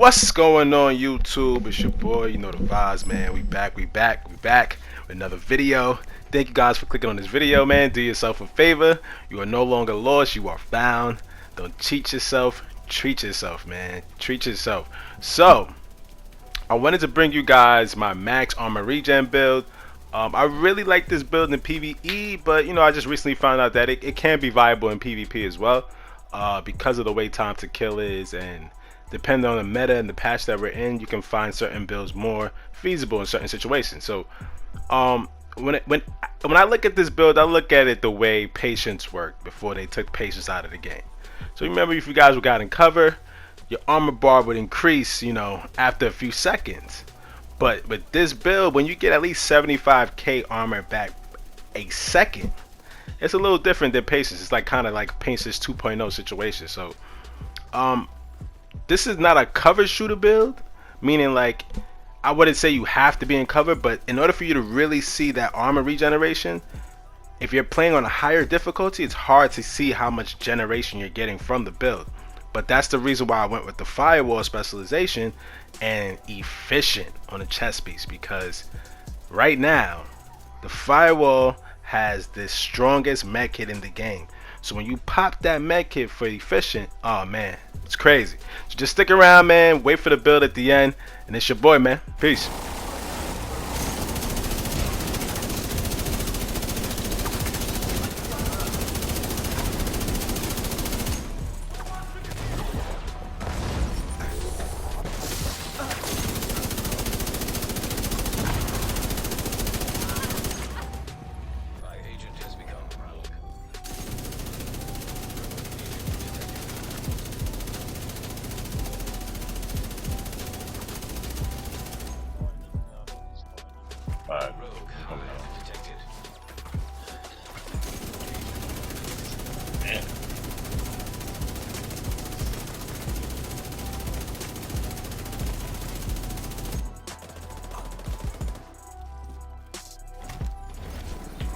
What's going on YouTube? It's your boy, you know the vibes, man. We back with another video. Thank you guys for clicking on this video, man. Do yourself a favor. You are no longer lost, you are found. Don't cheat yourself, treat yourself, man. Treat yourself. So I wanted to bring you guys my max armor regen build. I really like this build in PvE, but you know, I just recently found out that it can be viable in PvP as well, because of the way time to kill is, and depending on the meta and the patch that we're in, you can find certain builds more feasible in certain situations. So when I look at this build, I look at it the way patience worked before they took patience out of the game. So remember, if you guys got in cover, your armor bar would increase, you know, after a few seconds. But with this build, when you get at least 75k armor back a second, it's a little different than patience. It's like kind of like patience 2.0 situation. So this is not a cover shooter build, meaning like I wouldn't say you have to be in cover, but in order for you to really see that armor regeneration, if you're playing on a higher difficulty, it's hard to see how much generation you're getting from the build. But that's the reason why I went with the firewall specialization and efficient on the chest piece, because right now the firewall has the strongest med kit in the game. So when you pop that med kit for efficient, oh man, it's crazy. So just stick around, man. Wait for the build at the end, and it's your boy, man. Peace.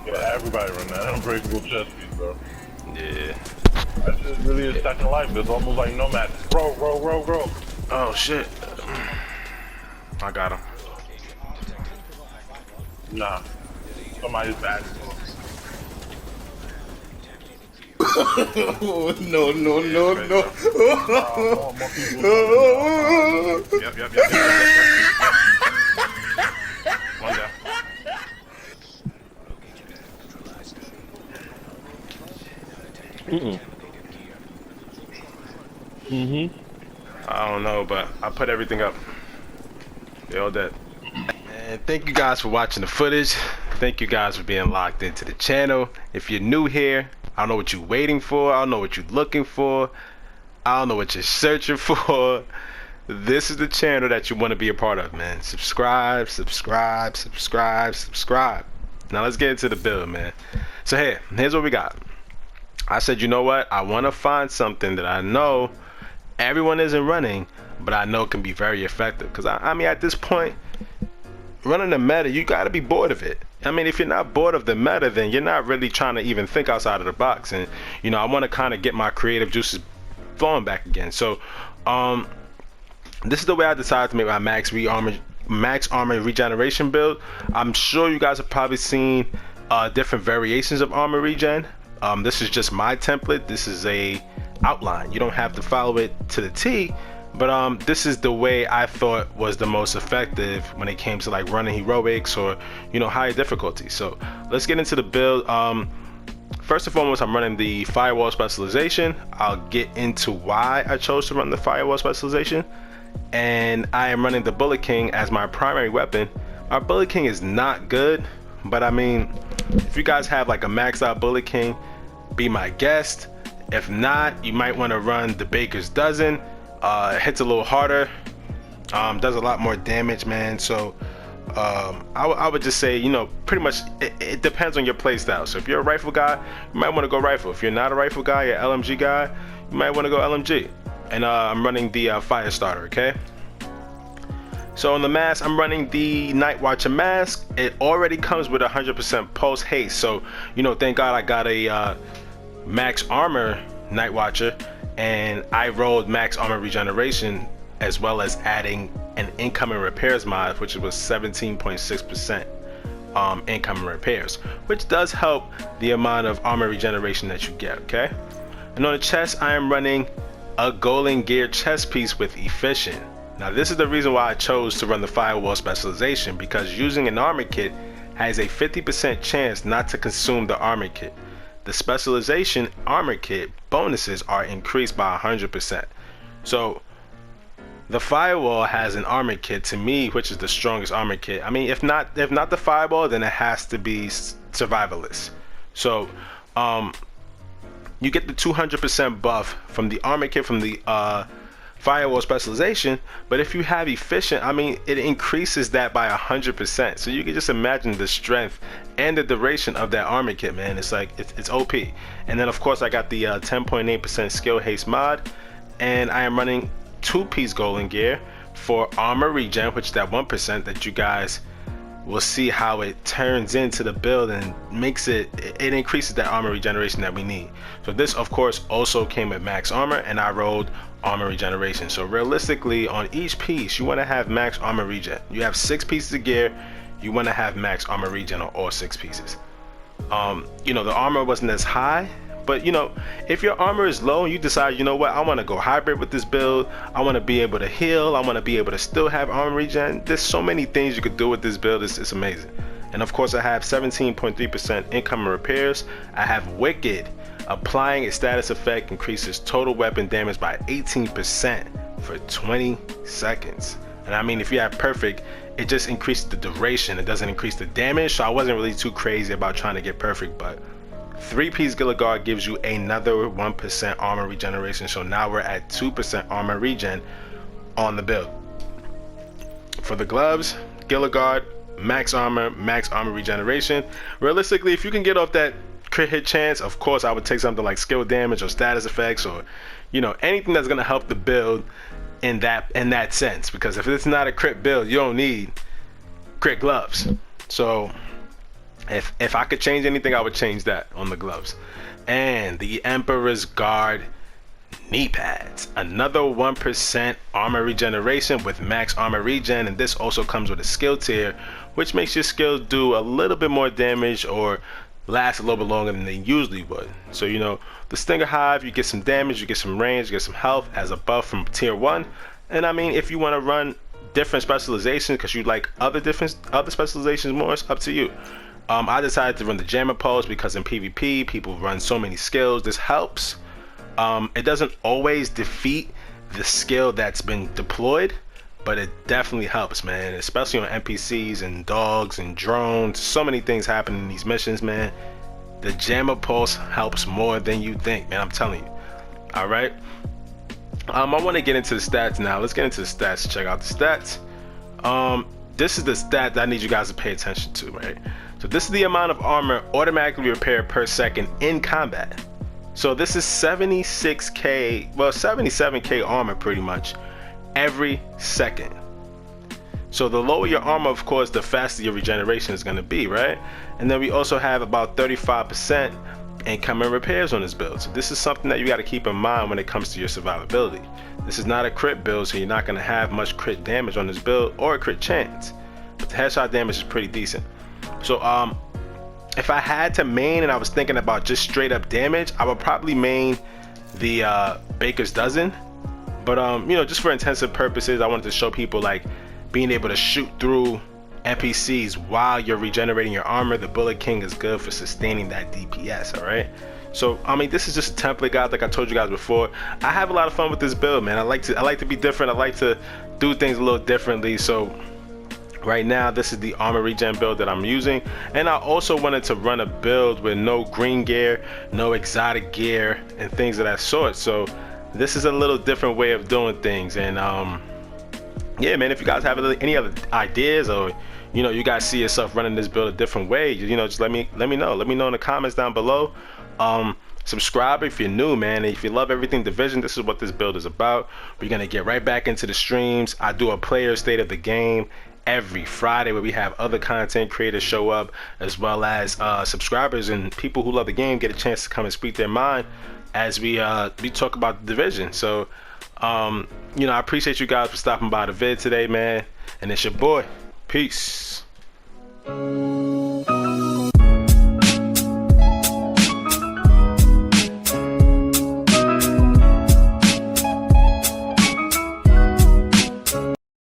Yeah, everybody run that unbreakable chest piece, bro. Yeah. That's just really a second life. It's almost like Nomad. Roll. Oh shit. I got him. Nah. Somebody's back. No. Yep. One down. I don't know, but I put everything up. They all dead. And thank you guys for watching the footage. Thank you guys for being locked into the channel. If you're new here, I don't know what you're waiting for. I don't know what you're looking for. I don't know what you're searching for. This is the channel that you want to be a part of, man. Subscribe. Now let's get into the build, man. So here's what we got. I said, you know what? I want to find something that I know everyone isn't running, but I know can be very effective. Because I mean, at this point, running the meta, you got to be bored of it. I mean, if you're not bored of the meta, then you're not really trying to even think outside of the box. And you know, I want to kind of get my creative juices flowing back again. So this is the way I decided to make my max armor regeneration build. I'm sure you guys have probably seen different variations of armor regen. This is just my template. This is a outline. You don't have to follow it to the T, but this is the way I thought was the most effective when it came to like running heroics or, you know, higher difficulty. So let's get into the build. First and foremost, I'm running the firewall specialization. I'll get into why I chose to run the firewall specialization, and I am running the Bullet King as my primary weapon. Our Bullet King is not good, but I mean, if you guys have like a maxed out Bullet King, be my guest. If not, you might want to run the Baker's Dozen. Hits a little harder, does a lot more damage, man. So I would just say, you know, pretty much it depends on your play style. So if you're a rifle guy, you might want to go rifle. If you're not a rifle guy, you're an LMG guy, you might want to go LMG. And I'm running the fire starter, okay? So on the mask, I'm running the Night Watcher mask. It already comes with 100% pulse haste. So, you know, thank God I got a max armor Night Watcher, and I rolled max armor regeneration as well as adding an income and repairs mod, which was 17.6% income and repairs, which does help the amount of armor regeneration that you get. Okay, and on the chest, I am running a golden gear chest piece with efficient. Now this is the reason why I chose to run the firewall specialization, because using an armor kit has a 50% chance not to consume the armor kit. The specialization armor kit bonuses are increased by 100%. So the firewall has an armor kit, to me, which is the strongest armor kit. I mean, if not the firewall, then it has to be survivalist. So you get the 200% buff from the armor kit from the firewall specialization, but if you have efficient, I mean, it increases that by 100%. So you can just imagine the strength and the duration of that armor kit, man. It's like it's OP. And then of course I got the 10.8% skill haste mod, and I am running 2-piece golden gear for armor regen, which is that 1% that you guys will see how it turns into the build and makes it increases that armor regeneration that we need. So this of course also came with max armor, and I rolled armor regeneration. So realistically, on each piece you want to have max armor regen. You have 6 pieces of gear, you want to have max armor regen on all 6 pieces. You know, the armor wasn't as high, but you know, if your armor is low and you decide, you know what, I want to go hybrid with this build, I want to be able to heal, I want to be able to still have armor regen, there's so many things you could do with this build. It's amazing. And of course I have 17.3% income and repairs. I have wicked. Applying a status effect increases total weapon damage by 18% for 20 seconds. And I mean, if you have perfect, it just increases the duration, it doesn't increase the damage. So I wasn't really too crazy about trying to get perfect, but 3-piece Gilligard gives you another 1% armor regeneration. So now we're at 2% armor regen on the build. For the gloves, Gilligard, max armor regeneration. Realistically, if you can get off that crit hit chance, of course I would take something like skill damage or status effects, or you know, anything that's going to help the build in that sense, because if it's not a crit build, you don't need crit gloves. So if I could change anything, I would change that on the gloves. And the Emperor's Guard knee pads, another 1% armor regeneration with max armor regen, and this also comes with a skill tier, which makes your skills do a little bit more damage or last a little bit longer than they usually would. So you know, the Stinger Hive, you get some damage, you get some range, you get some health as a buff from tier 1. And I mean, if you want to run different specializations because you like other specializations more, it's up to you. I decided to run the Jammer Pulse because in PvP people run so many skills. This helps. It doesn't always defeat the skill that's been deployed, but it definitely helps, man, especially on NPCs and dogs and drones. So many things happen in these missions, man. The Jammer Pulse helps more than you think, man, I'm telling you. All right, I want to get into the stats now. Let's get into the stats. Check out the stats. This is the stat that I need you guys to pay attention to, right? So this is the amount of armor automatically repaired per second in combat. So this is 76k, well 77k armor pretty much every second. So the lower your armor, of course, the faster your regeneration is going to be, right? And then we also have about 35% income and repairs on this build. So this is something that you got to keep in mind when it comes to your survivability. This is not a crit build, so you're not going to have much crit damage on this build or a crit chance, but the headshot damage is pretty decent. So if I had to main and I was thinking about just straight up damage, I would probably main the Baker's Dozen. But you know, just for intensive purposes, I wanted to show people like being able to shoot through NPCs while you're regenerating your armor. The Bullet King is good for sustaining that DPS. All right, so I mean, this is just a template, guys. Like I told you guys before, I have a lot of fun with this build, man. I like to be different. I like to do things a little differently. So right now, this is the armor regen build that I'm using, and I also wanted to run a build with no green gear, no exotic gear, and things of that sort. So this is a little different way of doing things. And yeah, man, if you guys have any other ideas, or you know, you guys see yourself running this build a different way, you know, just let me know in the comments down below. Subscribe if you're new, man. And if you love everything Division, this is what this build is about. We're gonna get right back into the streams. I do a player state of the game every Friday where we have other content creators show up, as well as subscribers and people who love the game get a chance to come and speak their mind as we talk about the Division. So You know, I appreciate you guys for stopping by the vid today, man. And it's your boy. Peace.